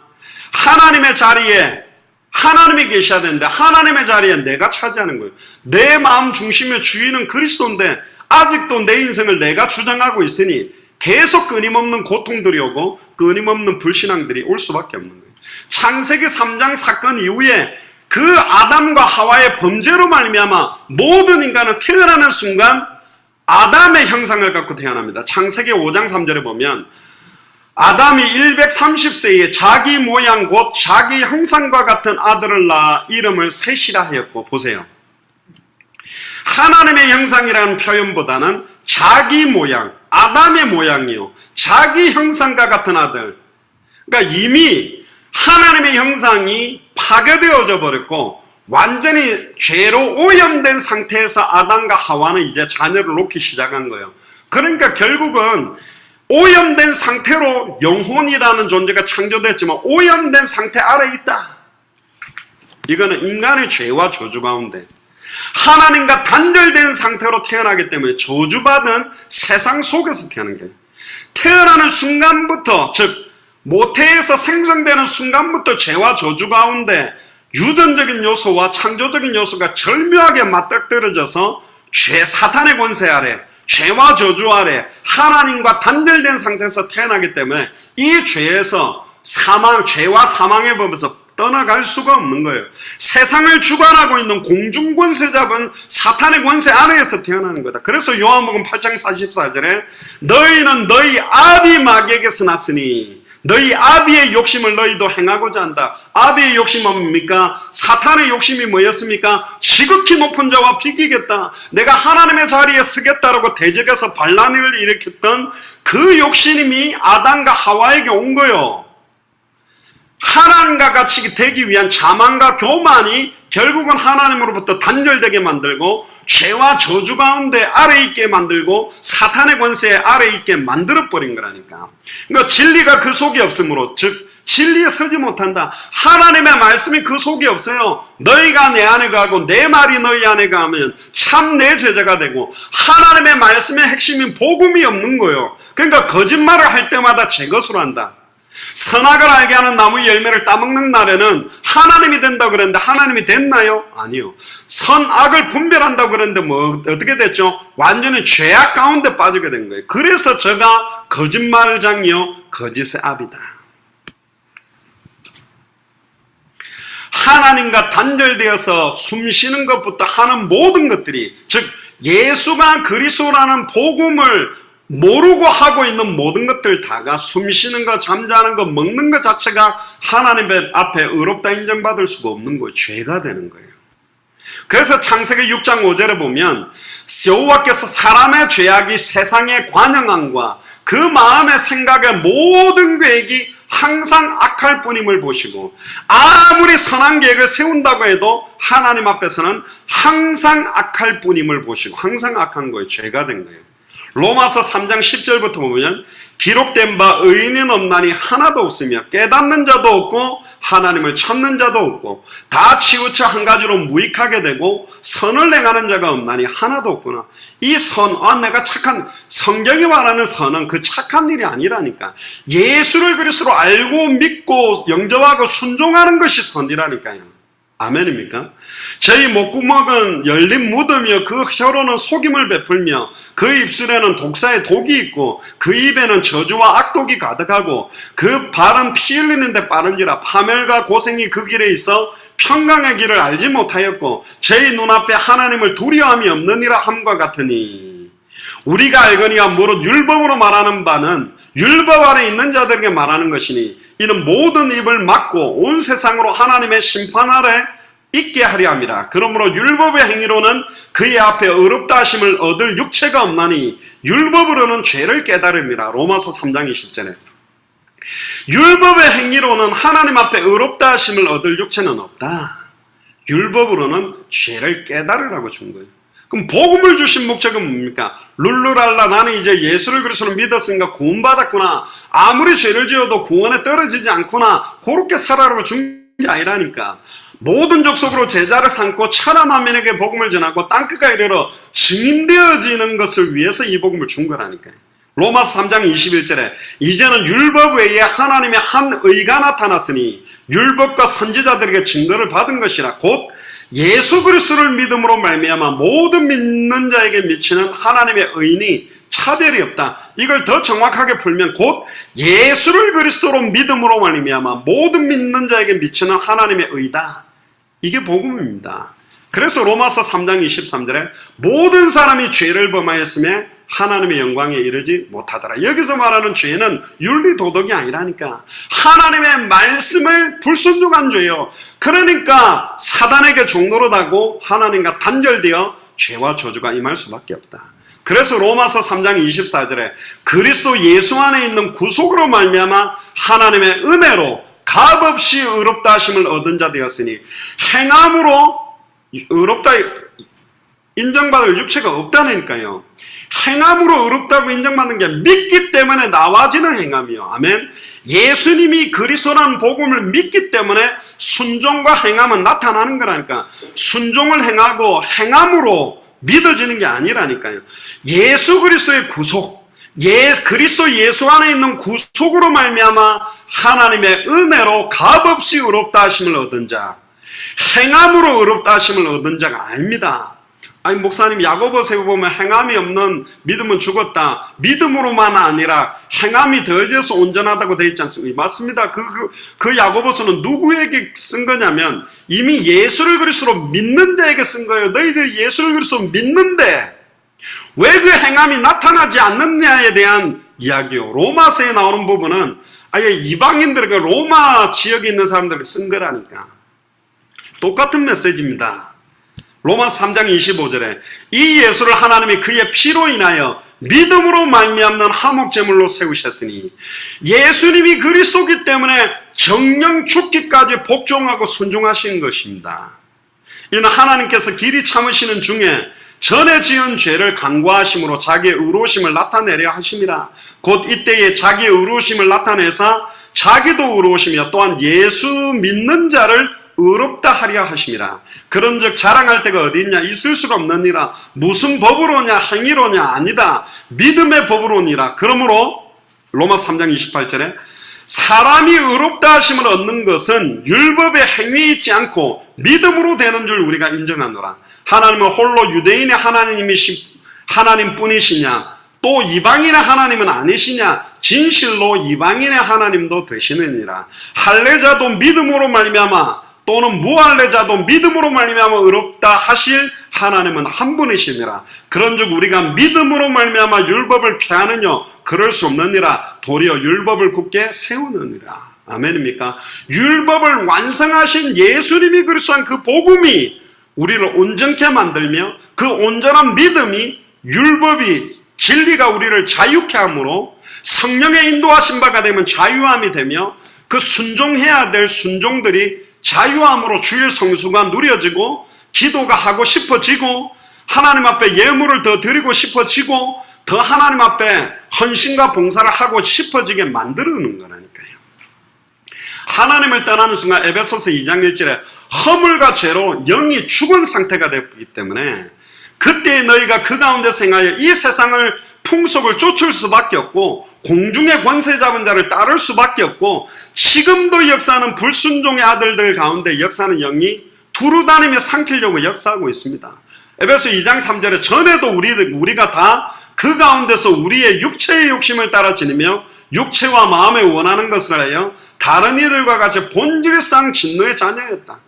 하나님의 자리에 하나님이 계셔야 되는데 하나님의 자리에 내가 차지하는 거예요. 내 마음 중심의 주인은 그리스도인데 아직도 내 인생을 내가 주장하고 있으니 계속 끊임없는 고통들이 오고 끊임없는 불신앙들이 올 수밖에 없는 거예요. 창세기 3장 사건 이후에 그 아담과 하와의 범죄로 말미암아 모든 인간은 태어나는 순간 아담의 형상을 갖고 태어납니다. 창세기 5장 3절에 보면 아담이 130세에 자기 모양 곧 자기 형상과 같은 아들을 낳아 이름을 셋이라 하였고, 보세요. 하나님의 형상이라는 표현보다는 자기 모양, 아담의 모양이요, 자기 형상과 같은 아들. 그러니까 이미 하나님의 형상이 파괴되어져 버렸고 완전히 죄로 오염된 상태에서 아담과 하와는 이제 자녀를 놓기 시작한 거예요. 그러니까 결국은 오염된 상태로 영혼이라는 존재가 창조됐지만 오염된 상태 아래에 있다. 이거는 인간의 죄와 저주 가운데 하나님과 단절된 상태로 태어나기 때문에 저주받은 세상 속에서 태어난 거예요. 태어나는 순간부터, 즉 모태에서 생성되는 순간부터 죄와 저주 가운데 유전적인 요소와 창조적인 요소가 절묘하게 맞닥뜨려져서 사탄의 권세 아래, 죄와 저주 아래 하나님과 단절된 상태에서 태어나기 때문에 이 죄에서 죄와 사망의 법에서 떠나갈 수가 없는 거예요. 세상을 주관하고 있는 공중 권세 잡은 사탄의 권세 아래에서 태어나는 거다. 그래서 요한복음 8장 44절에 너희는 너희 아비 마귀에게서 났으니 너희 아비의 욕심을 너희도 행하고자 한다. 아비의 욕심은 뭡니까? 사탄의 욕심이 뭐였습니까? 지극히 높은 자와 비기겠다. 내가 하나님의 자리에 서겠다라고 대적해서 반란을 일으켰던 그 욕심이 아담과 하와에게 온 거예요. 하나님과 같이 되기 위한 자만과 교만이 결국은 하나님으로부터 단절되게 만들고 죄와 저주 가운데 아래 있게 만들고 사탄의 권세에 아래 있게 만들어버린 거라니까. 그러니까 진리가 그 속에 없으므로, 즉 진리에 서지 못한다. 하나님의 말씀이 그 속에 없어요. 너희가 내 안에 가고 내 말이 너희 안에 가면 참 내 제자가 되고, 하나님의 말씀의 핵심인 복음이 없는 거예요. 그러니까 거짓말을 할 때마다 제 것으로 한다. 선악을 알게 하는 나무 열매를 따먹는 날에는 하나님이 된다고 그랬는데 하나님이 됐나요? 아니요. 선악을 분별한다고 그랬는데 어떻게 됐죠? 완전히 죄악 가운데 빠지게 된 거예요. 그래서 저가 거짓말장이요 거짓의 아비다. 하나님과 단절되어서 숨쉬는 것부터 하는 모든 것들이, 즉 예수가 그리스도라는 복음을 모르고 하고 있는 모든 것들 다가 숨쉬는 것, 잠자는 것, 먹는 것 자체가 하나님 앞에 의롭다 인정받을 수가 없는 거예요. 죄가 되는 거예요. 그래서 창세기 6장 5절에 보면 여호와께서 사람의 죄악이 세상의 관영함과 그 마음의 생각의 모든 계획이 항상 악할 뿐임을 보시고, 아무리 선한 계획을 세운다고 해도 하나님 앞에서는 항상 악할 뿐임을 보시고, 항상 악한 거예요. 죄가 된 거예요. 로마서 3장 10절부터 보면 기록된 바 의인은 없나니 하나도 없으며 깨닫는 자도 없고 하나님을 찾는 자도 없고 다 치우쳐 한 가지로 무익하게 되고 선을 행하는 자가 없나니 하나도 없구나. 이 선, 내가 착한, 성경이 말하는 선은 그 착한 일이 아니라니까. 예수를 그리스도로 알고 믿고 영접하고 순종하는 것이 선이라니까요. 아멘입니까? 저희 목구멍은 열린 무덤이요 그 혀로는 속임을 베풀며 그 입술에는 독사의 독이 있고 그 입에는 저주와 악독이 가득하고 그 발은 피 흘리는데 빠른지라 파멸과 고생이 그 길에 있어 평강의 길을 알지 못하였고 저희 눈앞에 하나님을 두려움이 없느니라 함과 같으니 우리가 알거니와 무릇 율법으로 말하는 바는 율법 아래 있는 자들에게 말하는 것이니 이는 모든 입을 막고 온 세상으로 하나님의 심판 아래 있게 하려 함이라. 그러므로 율법의 행위로는 그의 앞에 의롭다 하심을 얻을 육체가 없나니 율법으로는 죄를 깨달음이라. 로마서 3장 20절에 율법의 행위로는 하나님 앞에 의롭다 하심을 얻을 육체는 없다. 율법으로는 죄를 깨달으라고 준 거예요. 그럼 복음을 주신 목적은 뭡니까? 룰루랄라 나는 이제 예수를 그리스도로 믿었으니까 구원받았구나. 아무리 죄를 지어도 구원에 떨어지지 않구나. 그렇게 살아라고 준 게 아니라니까. 모든 족속으로 제자를 삼고 천하 만민에게 복음을 전하고 땅끝까지 이르러 증인되어지는 것을 위해서 이 복음을 준 거라니까요. 로마서 3장 21절에 이제는 율법 외에 하나님의 한 의가 나타났으니 율법과 선지자들에게 증거를 받은 것이라 곧 예수 그리스도를 믿음으로 말미암아 모든 믿는 자에게 미치는 하나님의 의인이 차별이 없다. 이걸 더 정확하게 풀면 곧 예수를 그리스도로 믿음으로 말미암아 모든 믿는 자에게 미치는 하나님의 의다. 이게 복음입니다. 그래서 로마서 3장 23절에 모든 사람이 죄를 범하였으며 하나님의 영광에 이르지 못하더라. 여기서 말하는 죄는 윤리도덕이 아니라니까. 하나님의 말씀을 불순종한 죄요. 그러니까 사단에게 종노릇하고 하나님과 단절되어 죄와 저주가 임할 수밖에 없다. 그래서 로마서 3장 24절에 그리스도 예수 안에 있는 구속으로 말미암아 하나님의 은혜로 값없이 의롭다 하심을 얻은 자 되었으니 행함으로 의롭다 인정받을 육체가 없다니까요. 행함으로 의롭다고 인정받는 게 믿기 때문에 나와지는 행함이요. 아멘. 예수님이 그리스도라는 복음을 믿기 때문에 순종과 행함은 나타나는 거라니까. 순종을 행하고 행함으로 믿어지는 게 아니라니까요. 예수 그리스도의 구속, 그리스도 예수 안에 있는 구속으로 말미암아 하나님의 은혜로 값없이 의롭다 하심을 얻은 자, 행함으로 의롭다 하심을 얻은 자가 아닙니다. 아니 목사님 야고보서에 보면 행함이 없는 믿음은 죽었다. 믿음으로만 아니라 행함이 더해져서 온전하다고 되어 있지 않습니까? 맞습니다. 그 야고보서는 누구에게 쓴 거냐면 이미 예수를 그리스도로 믿는 자에게 쓴 거예요. 너희들이 예수를 그리스도로 믿는데 왜 그 행함이 나타나지 않느냐에 대한 이야기요. 로마서에 나오는 부분은 아예 이방인들에게 로마 지역에 있는 사람들에게 쓴 거라니까. 똑같은 메시지입니다. 로마서 3장 25절에 이 예수를 하나님이 그의 피로 인하여 믿음으로 말미암는 화목제물로 세우셨으니 예수님이 그리스도이기 때문에 정령 죽기까지 복종하고 순종하신 것입니다. 이는 하나님께서 길이 참으시는 중에 전에 지은 죄를 간과하심으로 자기의 의로우심을 나타내려 하심이라. 곧 이때에 자기의 의로우심을 나타내사 자기도 의로우시며 또한 예수 믿는 자를 의롭다 하려 하심이라. 그런즉 자랑할 데가 어디 있냐? 있을 수가 없느니라. 무슨 법으로냐? 행위로냐? 아니다. 믿음의 법으로니라. 그러므로 로마서 3장 28절에 사람이 의롭다 하심을 얻는 것은 율법의 행위에 있지 않고 믿음으로 되는 줄 우리가 인정하노라. 하나님은 홀로 유대인의 하나님뿐이시냐? 또 이방인의 하나님은 아니시냐? 진실로 이방인의 하나님도 되시느니라. 할례자도 믿음으로 말미암아 또는 무할례자도 믿음으로 말미암아 의롭다 하실 하나님은 한 분이시니라. 그런즉 우리가 믿음으로 말미암아 율법을 폐하느냐? 그럴 수 없느니라. 도리어 율법을 굳게 세우느니라. 아멘입니까? 율법을 완성하신 예수님이 그리스도한 그 복음이 우리를 온전케 만들며 그 온전한 믿음이 율법이 진리가 우리를 자유케 함으로 성령의 인도하신 바가 되면 자유함이 되며 그 순종해야 될 순종들이 자유함으로 주의 성수가 누려지고 기도가 하고 싶어지고 하나님 앞에 예물을 더 드리고 싶어지고 더 하나님 앞에 헌신과 봉사를 하고 싶어지게 만드는 거라니까요. 하나님을 떠나는 순간 에베소서 2장 1절에 허물과 죄로 영이 죽은 상태가 되었기 때문에 그때 너희가 그 가운데서 행하여 이 세상을 풍속을 쫓을 수밖에 없고 공중의 권세 잡은 자를 따를 수밖에 없고 지금도 역사하는 불순종의 아들들 가운데 역사하는 영이 두루다니며 삼키려고 역사하고 있습니다. 에베소 2장 3절에 전에도 우리가 다 그 가운데서 우리의 육체의 욕심을 따라 지니며 육체와 마음에 원하는 것을 하여 다른 이들과 같이 본질상 진노의 자녀였다.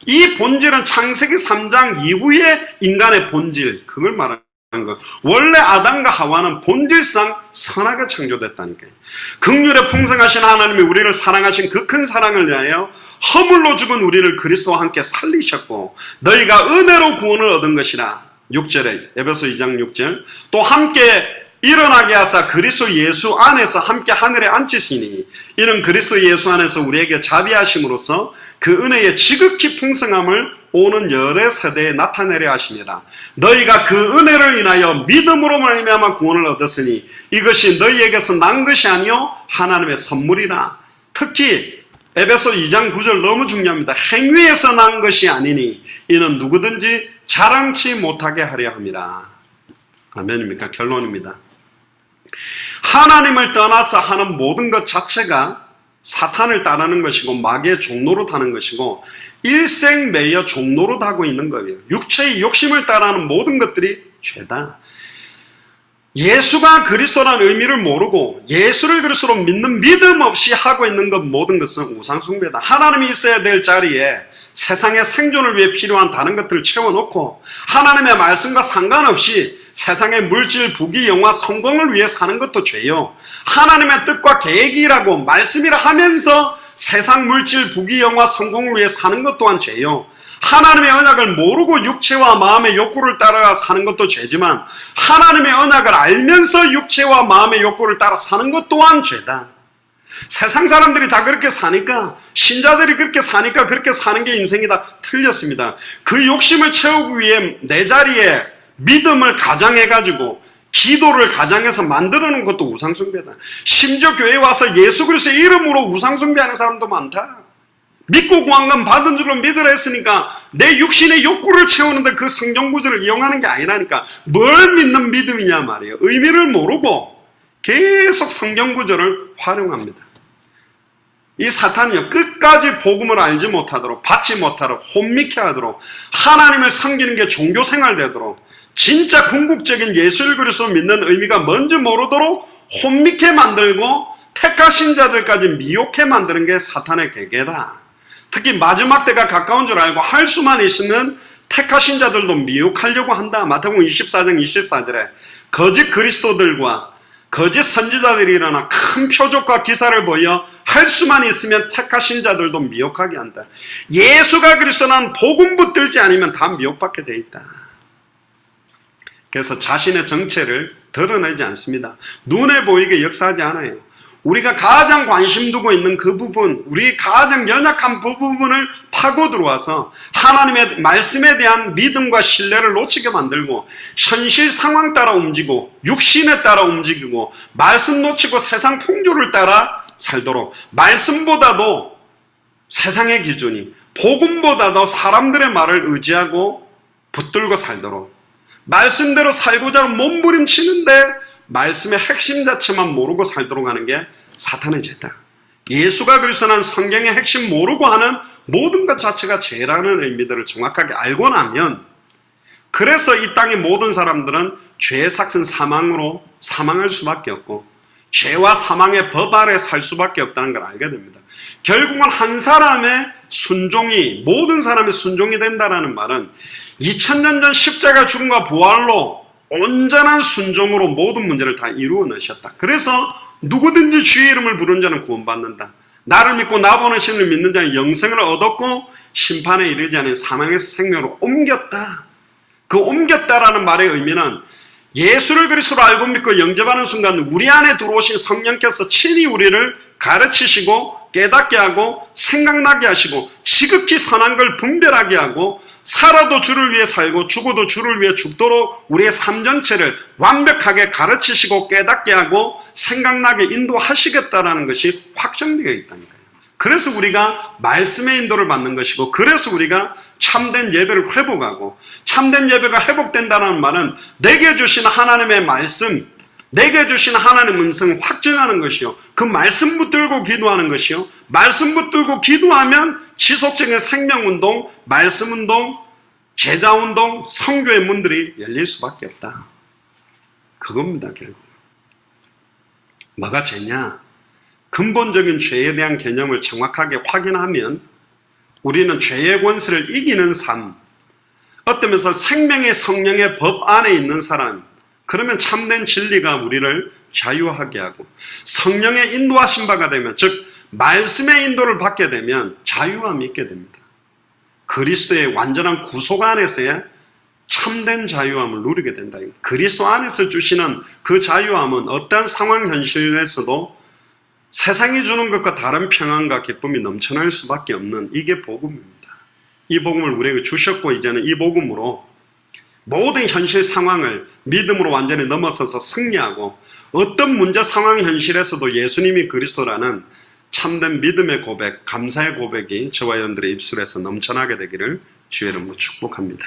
이 본질은 창세기 3장 이후의 인간의 본질, 그걸 말하는 거. 원래 아담과 하와는 본질상 선하게 창조됐다니까요. 긍휼에 풍성하신 하나님이 우리를 사랑하신 그 큰 사랑을 위하여 허물로 죽은 우리를 그리스도와 함께 살리셨고 너희가 은혜로 구원을 얻은 것이라. 6절에 에베소 2장 6절 또 함께 일어나게 하사 그리스도 예수 안에서 함께 하늘에 앉히시니 이는 그리스도 예수 안에서 우리에게 자비하심으로써 그 은혜의 지극히 풍성함을 오는 여러 세대에 나타내려 하십니다. 너희가 그 은혜를 인하여 믿음으로 말미암아 구원을 얻었으니 이것이 너희에게서 난 것이 아니요 하나님의 선물이라. 특히 에베소 2장 9절 너무 중요합니다. 행위에서 난 것이 아니니 이는 누구든지 자랑치 못하게 하려 함이라. 아멘입니까? 결론입니다. 하나님을 떠나서 하는 모든 것 자체가 사탄을 따르는 것이고 마귀의 종로로 타는 것이고 일생매여 종로로 타고 있는 거예요. 육체의 욕심을 따르는 모든 것들이 죄다. 예수가 그리스도라는 의미를 모르고 예수를 그리스도로 믿는 믿음 없이 하고 있는 것 모든 것은 우상숭배다. 하나님이 있어야 될 자리에 세상의 생존을 위해 필요한 다른 것들을 채워놓고 하나님의 말씀과 상관없이 세상의 물질, 부귀, 영화, 성공을 위해 사는 것도 죄요. 하나님의 뜻과 계획이라고 말씀이라 하면서 세상 물질, 부귀, 영화, 성공을 위해 사는 것 또한 죄요. 하나님의 언약을 모르고 육체와 마음의 욕구를 따라 사는 것도 죄지만 하나님의 언약을 알면서 육체와 마음의 욕구를 따라 사는 것 또한 죄다. 세상 사람들이 다 그렇게 사니까 신자들이 그렇게 사니까 그렇게 사는 게 인생이다. 틀렸습니다. 그 욕심을 채우기 위해 내 자리에 믿음을 가장해가지고 기도를 가장해서 만들어 놓은 것도 우상숭배다. 심지어 교회에 와서 예수 그리스도의 이름으로 우상숭배하는 사람도 많다. 믿고 구원금 받은 줄로 믿으라 했으니까 내 육신의 욕구를 채우는데 그 성경 구절을 이용하는 게 아니라니까. 뭘 믿는 믿음이냐 말이에요. 의미를 모르고 계속 성경 구절을 활용합니다. 이 사탄이요 끝까지 복음을 알지 못하도록 받지 못하도록 혼미케 하도록 하나님을 섬기는 게 종교생활 되도록 진짜 궁극적인 예수 그리스도 믿는 의미가 뭔지 모르도록 혼미케 만들고 택하신 자들까지 미혹해 만드는 게 사탄의 계계다. 특히 마지막 때가 가까운 줄 알고 할 수만 있으면 택하신 자들도 미혹하려고 한다. 마태복음 24장 24절에 거짓 그리스도들과 거짓 선지자들이 일어나 큰 표적과 기사를 보여 할 수만 있으면 택하신 자들도 미혹하게 한다. 예수가 그리스도는 복음 붙들지 않으면 다 미혹받게 돼 있다. 그래서 자신의 정체를 드러내지 않습니다. 눈에 보이게 역사하지 않아요. 우리가 가장 관심 두고 있는 그 부분, 우리 가장 연약한 부분을 파고 들어와서 하나님의 말씀에 대한 믿음과 신뢰를 놓치게 만들고 현실 상황 따라 움직이고 육신에 따라 움직이고 말씀 놓치고 세상 풍조를 따라 살도록 말씀보다도 세상의 기준이 복음보다도 사람들의 말을 의지하고 붙들고 살도록 말씀대로 살고자 몸부림치는데 말씀의 핵심 자체만 모르고 살도록 하는 게 사탄의 죄다. 예수가 그리스도는 성경의 핵심 모르고 하는 모든 것 자체가 죄라는 의미들을 정확하게 알고 나면 그래서 이 땅의 모든 사람들은 죄의 삭은 사망으로 사망할 수밖에 없고 죄와 사망의 법 아래 살 수밖에 없다는 걸 알게 됩니다. 결국은 한 사람의 순종이 모든 사람의 순종이 된다는 말은 2000년 전 십자가 죽음과 부활로 온전한 순종으로 모든 문제를 다 이루어 넣으셨다. 그래서 누구든지 주의 이름을 부르는 자는 구원받는다. 나를 믿고 나보는 신을 믿는 자는 영생을 얻었고 심판에 이르지 않은 사망에서 생명으로 옮겼다. 그 옮겼다라는 말의 의미는 예수를 그리스도로 알고 믿고 영접하는 순간 우리 안에 들어오신 성령께서 친히 우리를 가르치시고 깨닫게 하고 생각나게 하시고 지극히 선한 걸 분별하게 하고 살아도 주를 위해 살고 죽어도 주를 위해 죽도록 우리의 삶 전체를 완벽하게 가르치시고 깨닫게 하고 생각나게 인도하시겠다라는 것이 확정되어 있다니까요. 그래서 우리가 말씀의 인도를 받는 것이고, 그래서 우리가 참된 예배를 회복하고, 참된 예배가 회복된다는 말은 내게 주신 하나님의 말씀, 내게 주신 하나님의 음성을 확증하는 것이요, 그 말씀 붙들고 기도하는 것이요, 말씀 붙들고 기도하면 지속적인 생명운동, 말씀운동, 제자운동, 성교의 문들이 열릴 수밖에 없다. 그겁니다. 결국 뭐가 죄냐? 근본적인 죄에 대한 개념을 정확하게 확인하면 우리는 죄의 권세를 이기는 삶, 어떤 면에서 생명의 성령의 법 안에 있는 사람, 그러면 참된 진리가 우리를 자유하게 하고, 성령의 인도하신 바가 되면, 즉 말씀의 인도를 받게 되면 자유함이 있게 됩니다. 그리스도의 완전한 구속 안에서의 참된 자유함을 누리게 된다. 그리스도 안에서 주시는 그 자유함은 어떠한 상황 현실에서도 세상이 주는 것과 다른 평안과 기쁨이 넘쳐날 수밖에 없는, 이게 복음입니다. 이 복음을 우리에게 주셨고, 이제는 이 복음으로 모든 현실 상황을 믿음으로 완전히 넘어서서 승리하고, 어떤 문제 상황 현실에서도 예수님이 그리스도라는 참된 믿음의 고백, 감사의 고백이 저와 여러분들의 입술에서 넘쳐나게 되기를 주의 이름으로 축복합니다.